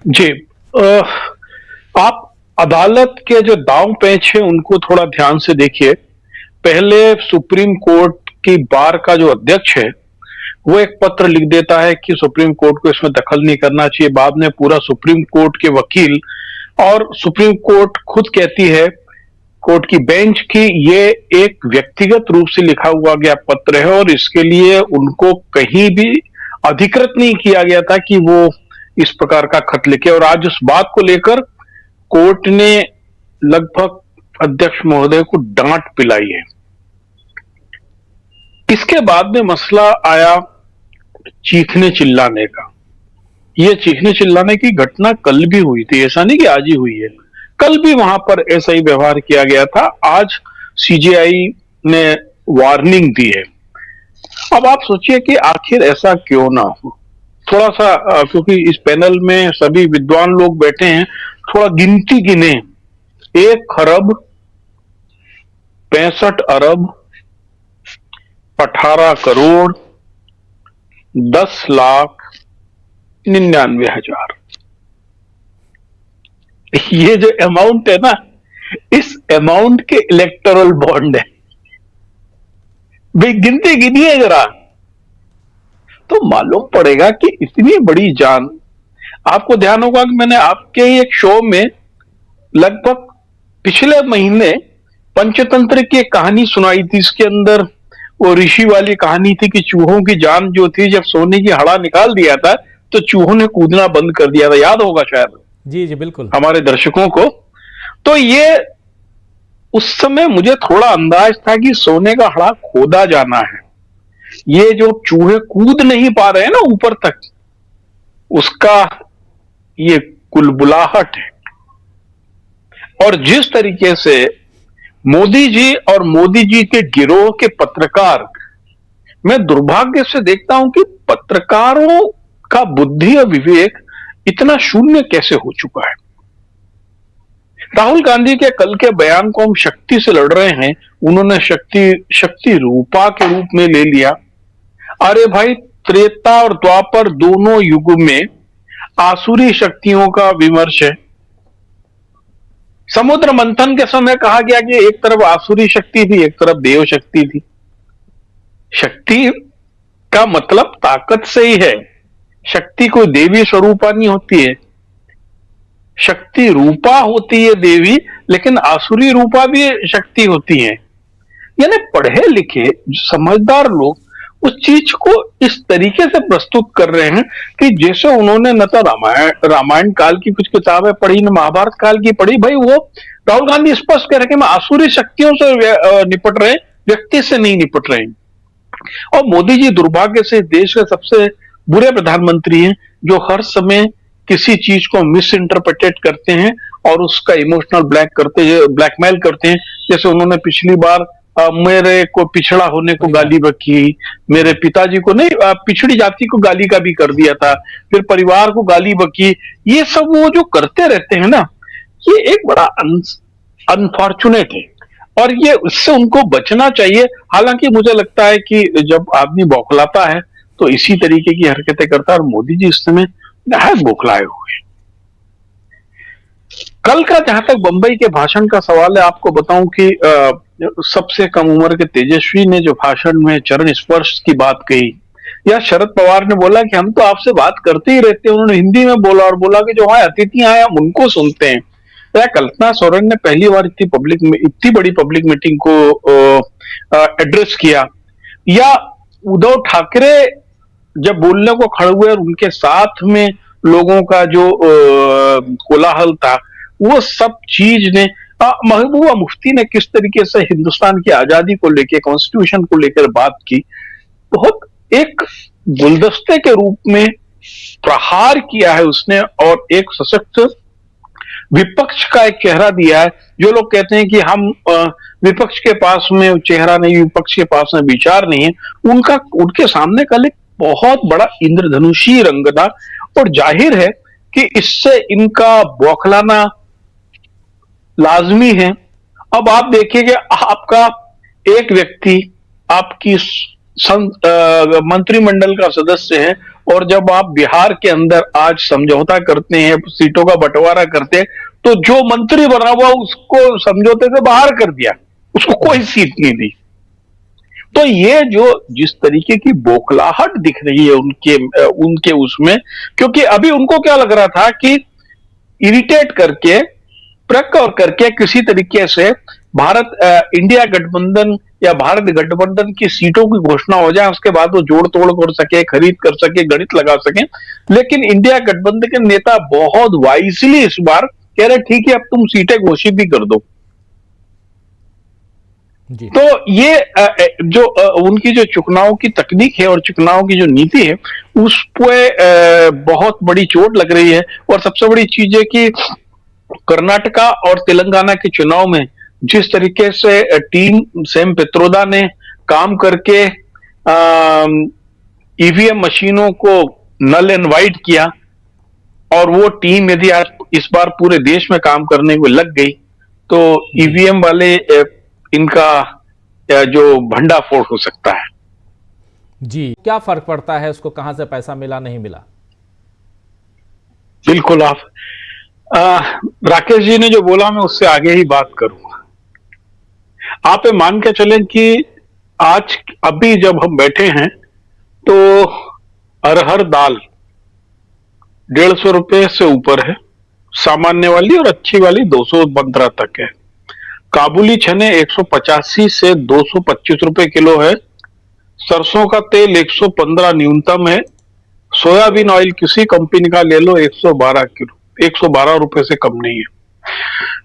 जी। आप अदालत के जो दांव पेच है उनको थोड़ा ध्यान से देखिए। पहले सुप्रीम कोर्ट की बार का जो अध्यक्ष है वो एक पत्र लिख देता है कि सुप्रीम कोर्ट को इसमें दखल नहीं करना चाहिए। बाद में पूरा सुप्रीम कोर्ट के वकील और सुप्रीम कोर्ट खुद कहती है, कोर्ट की बेंच की, ये एक व्यक्तिगत रूप से लिखा हुआ गया पत्र है और इसके लिए उनको कहीं भी अधिकृत नहीं किया गया था कि वो इस प्रकार का खत लिखे। और आज उस बात को लेकर कोर्ट ने लगभग अध्यक्ष महोदय को डांट पिलाई है। इसके बाद में मसला आया चीखने चिल्लाने का। ये चीखने चिल्लाने की घटना कल भी हुई थी, ऐसा नहीं कि आज ही हुई है। कल भी वहां पर ऐसा ही व्यवहार किया गया था। आज सीजेआई ने वार्निंग दी है। अब आप सोचिए कि आखिर ऐसा क्यों ना हो। थोड़ा सा क्योंकि इस पैनल में सभी विद्वान लोग बैठे हैं, थोड़ा गिनती गिने। 1 खरब 65 अरब 18 करोड़ 10 लाख 99 हजार, ये जो अमाउंट है ना, इस अमाउंट के इलेक्टोरल बॉन्ड है। भाई गिनती गिनिए जरा, तो मालूम पड़ेगा कि इतनी बड़ी जान। आपको ध्यान होगा कि मैंने आपके ही एक शो में लगभग पिछले महीने पंचतंत्र की एक कहानी सुनाई थी। इसके अंदर वो ऋषि वाली कहानी थी कि चूहों की जान जो थी, जब सोने की हड़ा निकाल दिया था तो चूहों ने कूदना बंद कर दिया था। याद होगा शायद जी जी बिल्कुल हमारे दर्शकों को। तो ये उस समय मुझे थोड़ा अंदाज था कि सोने का हड़ा खोदा जाना है। ये जो चूहे कूद नहीं पा रहे हैं ना ऊपर तक, उसका ये कुलबुलाहट है। और जिस तरीके से मोदी जी और मोदी जी के गिरोह के पत्रकार, मैं दुर्भाग्य से देखता हूं कि पत्रकारों का बुद्धि और विवेक इतना शून्य कैसे हो चुका है। राहुल गांधी के कल के बयान को हम शक्ति से लड़ रहे हैं, उन्होंने शक्ति रूपा के रूप में ले लिया। अरे भाई, त्रेता और द्वापर दोनों युग में आसुरी शक्तियों का विमर्श है। समुद्र मंथन के समय कहा गया कि एक तरफ आसुरी शक्ति थी, एक तरफ देव शक्ति थी। शक्ति का मतलब ताकत से ही है। शक्ति कोई देवी स्वरूपा नहीं होती है, शक्ति रूपा होती है देवी, लेकिन आसुरी रूपा भी शक्ति होती है। यानी पढ़े लिखे समझदार लोग उस चीज को इस तरीके से प्रस्तुत कर रहे हैं कि जैसे उन्होंने न तो रामायण काल की कुछ किताबें पढ़ी, न महाभारत काल की पढ़ी। भाई वो राहुल गांधी स्पष्ट कह रहे कि मैं आसुरी शक्तियों से निपट रहे, व्यक्ति से नहीं निपट रहे। और मोदी जी दुर्भाग्य से देश के सबसे बुरे प्रधानमंत्री हैं, जो हर समय किसी चीज को मिस इंटरप्रिटेट करते हैं और उसका इमोशनल ब्लैकमेल करते हैं। जैसे उन्होंने पिछली बार मेरे को पिछड़ा होने को गाली बकी, मेरे पिताजी को नहीं, पिछड़ी जाति को गाली का भी कर दिया था, फिर परिवार को गाली बकी। ये सब वो जो करते रहते हैं ना, ये एक बड़ा अनफॉर्चुनेट है और ये उससे उनको बचना चाहिए। हालांकि मुझे लगता है कि जब आदमी बौखलाता है तो इसी तरीके की हरकतें करता है, और मोदी जी इस समय नहायत बौखलाए हुए। कल का जहां तक बंबई के भाषण का सवाल है, आपको बताऊं कि सबसे कम उम्र के तेजस्वी ने जो भाषण में चरण स्पर्श की बात कही, या शरद पवार ने बोला कि हम तो आपसे बात करते ही रहते हैं, उन्होंने हिंदी में बोला और बोला कि जो वहां अतिथि आए हम उनको सुनते हैं। या कल्पना सोरेन ने पहली बार इतनी बड़ी पब्लिक मीटिंग को एड्रेस किया, या उद्धव ठाकरे जब बोलने को खड़े हुए और उनके साथ में लोगों का जो कोलाहल था, वो सब चीज ने, महबूबा मुफ्ती ने किस तरीके से हिंदुस्तान की आजादी को लेकर, कॉन्स्टिट्यूशन को लेकर बात की, बहुत एक गुलदस्ते के रूप में प्रहार किया है उसने, और एक सशक्त विपक्ष का एक चेहरा दिया है। जो लोग कहते हैं कि हम विपक्ष के पास में चेहरा नहीं, विपक्ष के पास में विचार नहीं है, उनके सामने कल एक बहुत बड़ा इंद्रधनुषी रंग था। और जाहिर है कि इससे इनका बौखलाना लाजमी है। अब आप देखिए कि आपका एक व्यक्ति आपकी मंत्रिमंडल का सदस्य है और जब आप बिहार के अंदर आज समझौता करते हैं, सीटों का बंटवारा करते हैं, तो जो मंत्री बना हुआ उसको समझौते से बाहर कर दिया, उसको कोई सीट नहीं दी। तो ये जो जिस तरीके की बौखलाहट दिख रही है उनके उसमें, क्योंकि अभी उनको क्या लग रहा था कि इरिटेट करके, प्रक और करके किसी तरीके से इंडिया गठबंधन या भारत गठबंधन की सीटों की घोषणा हो जाए, उसके बाद वो जोड़ तोड़ कर सके, खरीद कर सके, गणित लगा सके। लेकिन इंडिया गठबंधन के नेता बहुत वाइजली इस बार कह रहे ठीक है, अब तुम सीटें घोषित भी कर दो। तो ये जो उनकी जो चुनाव की तकनीक है और चुनाव की जो नीति है, उस पे बहुत बड़ी चोट लग रही है। और सबसे बड़ी चीज है कि कर्नाटका और तेलंगाना के चुनाव में जिस तरीके से टीम सैम पित्रोदा ने काम करके ईवीएम मशीनों को नल एंड वाइट किया, और वो टीम यदि आज इस बार पूरे देश में काम करने को लग गई, तो ईवीएम वाले इनका जो भंडाफोड़ हो सकता है। जी, क्या फर्क पड़ता है उसको, कहां से पैसा मिला नहीं मिला? बिल्कुल, आप राकेश जी ने जो बोला मैं उससे आगे ही बात करूंगा। आप ये मान के चलें कि आज अभी जब हम बैठे हैं तो अरहर दाल 150 रुपए से ऊपर है, सामान्य वाली, और अच्छी वाली 215 तक है। काबुली चने 185 से 225 रुपए किलो है। सरसों का तेल 115 न्यूनतम है। सोयाबीन ऑयल किसी कंपनी का ले लो 112 रुपए से कम नहीं है।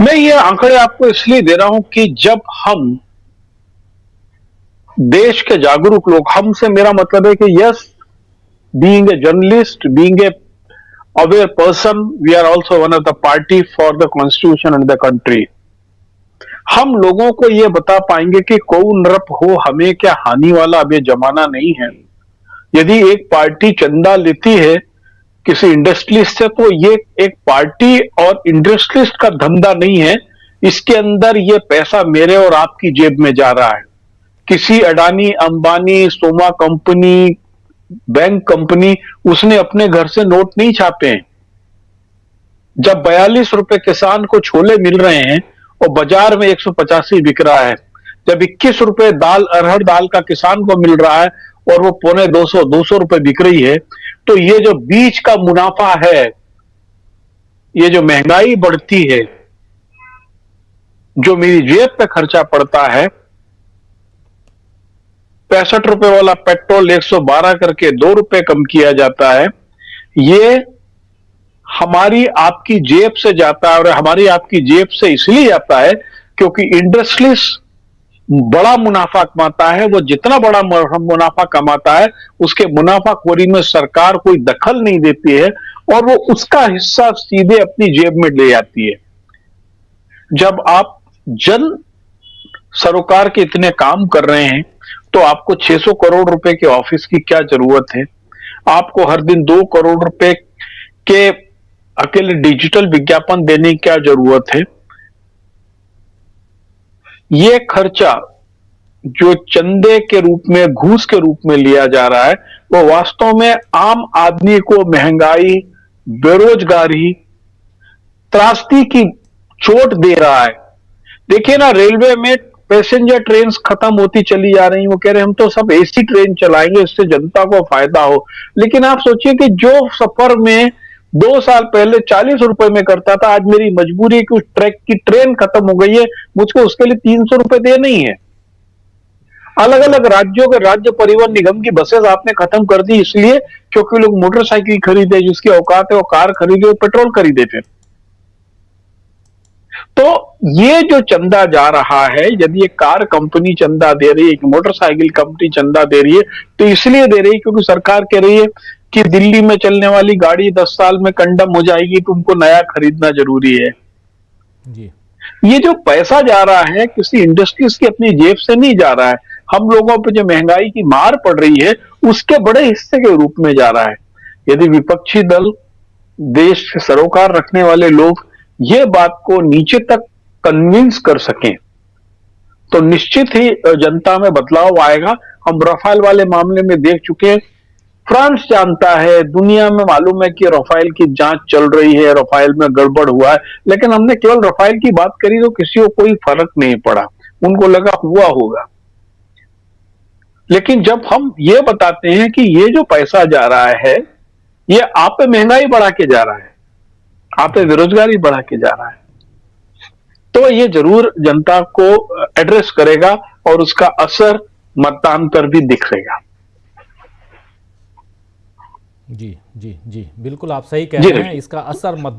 मैं ये आंकड़े आपको इसलिए दे रहा हूं कि जब हम देश के जागरूक लोग, हमसे मेरा मतलब है कि yes, being a journalist, being a aware person, we are also one of the party for the constitution and the country. हम लोगों को यह बता पाएंगे कि कौन नृप हो, हमें क्या हानि वाला अब ये जमाना नहीं है। यदि एक पार्टी चंदा लेती है किसी इंडस्ट्रियलिस्ट से, तो ये एक पार्टी और इंडस्ट्रियलिस्ट का धंधा नहीं है। इसके अंदर ये पैसा मेरे और आपकी जेब में जा रहा है। किसी Adani, Ambani, Soma company, bank company, उसने अपने घर से नोट नहीं छापे हैं। जब 42 रुपए किसान को छोले मिल रहे हैं और बाजार में 185 बिक रहा है, जब 21 रुपए अरहर दाल का किसान को मिल रहा है और वो 200 रुपए बिक रही है, तो ये जो बीच का मुनाफा है, ये जो महंगाई बढ़ती है, जो मेरी जेब पे खर्चा पड़ता है, 65 रुपए वाला पेट्रोल 112 करके 2 रुपए कम किया जाता है, ये हमारी आपकी जेब से जाता है। और हमारी आपकी जेब से इसलिए जाता है क्योंकि इंडस्ट्रियलिस्ट बड़ा मुनाफा कमाता है। वो जितना बड़ा मुनाफा कमाता है, उसके मुनाफाखोरी में सरकार कोई दखल नहीं देती है और वो उसका हिस्सा सीधे अपनी जेब में ले जाती है। जब आप जन सरोकार के इतने काम कर रहे हैं, तो आपको 600 करोड़ रुपए के ऑफिस की क्या जरूरत है? आपको हर दिन 2 करोड़ रुपए के अकेले डिजिटल विज्ञापन देने की क्या जरूरत है? ये खर्चा जो चंदे के रूप में, घूस के रूप में लिया जा रहा है, वो वास्तव में आम आदमी को महंगाई, बेरोजगारी, त्रासदी की चोट दे रहा है। देखिए ना, रेलवे में पैसेंजर ट्रेन खत्म होती चली जा रही, वो कह रहे हम तो सब एसी ट्रेन चलाएंगे, इससे जनता को फायदा हो। लेकिन आप सोचिए कि जो सफर में 2 साल पहले 40 रुपए में करता था, आज मेरी मजबूरी है कि उस ट्रैक की ट्रेन खत्म हो गई है, मुझको उसके लिए 300 रुपए देने ही है। अलग अलग राज्यों के राज्य परिवहन निगम की बसेस आपने खत्म कर दी, इसलिए क्योंकि लोग मोटरसाइकिल खरीदे, जिसकी औकात है वो कार खरीदे, वो पेट्रोल खरीदे थे। तो ये जो चंदा जा रहा है, यदि एक कार कंपनी चंदा दे रही है, एक मोटरसाइकिल कंपनी चंदा दे रही है, तो इसलिए दे रही है क्योंकि सरकार कह रही है कि दिल्ली में चलने वाली गाड़ी 10 साल में कंडम हो जाएगी, तुमको नया खरीदना जरूरी है। जी। ये जो पैसा जा रहा है किसी इंडस्ट्रीज की अपनी जेब से नहीं जा रहा है, हम लोगों पे जो महंगाई की मार पड़ रही है उसके बड़े हिस्से के रूप में जा रहा है। यदि विपक्षी दल, देश के सरोकार रखने वाले लोग ये बात को नीचे तक कन्विंस कर सकें, तो निश्चित ही जनता में बदलाव आएगा। हम रफाल वाले मामले में देख चुके हैं फ्रांस जानता है, दुनिया में मालूम है कि राफेल की जांच चल रही है, राफेल में गड़बड़ हुआ है, लेकिन हमने केवल राफेल की बात करी तो किसी को कोई फर्क नहीं पड़ा, उनको लगा हुआ होगा। लेकिन जब हम ये बताते हैं कि ये जो पैसा जा रहा है, ये आप पे महंगाई बढ़ा के जा रहा है, आप पे बेरोजगारी बढ़ा के जा रहा है, तो ये जरूर जनता को एड्रेस करेगा और उसका असर मतदान पर भी दिखेगा। जी जी जी, बिल्कुल आप सही कह जी रहे हैं, रवि। इसका असर मतदान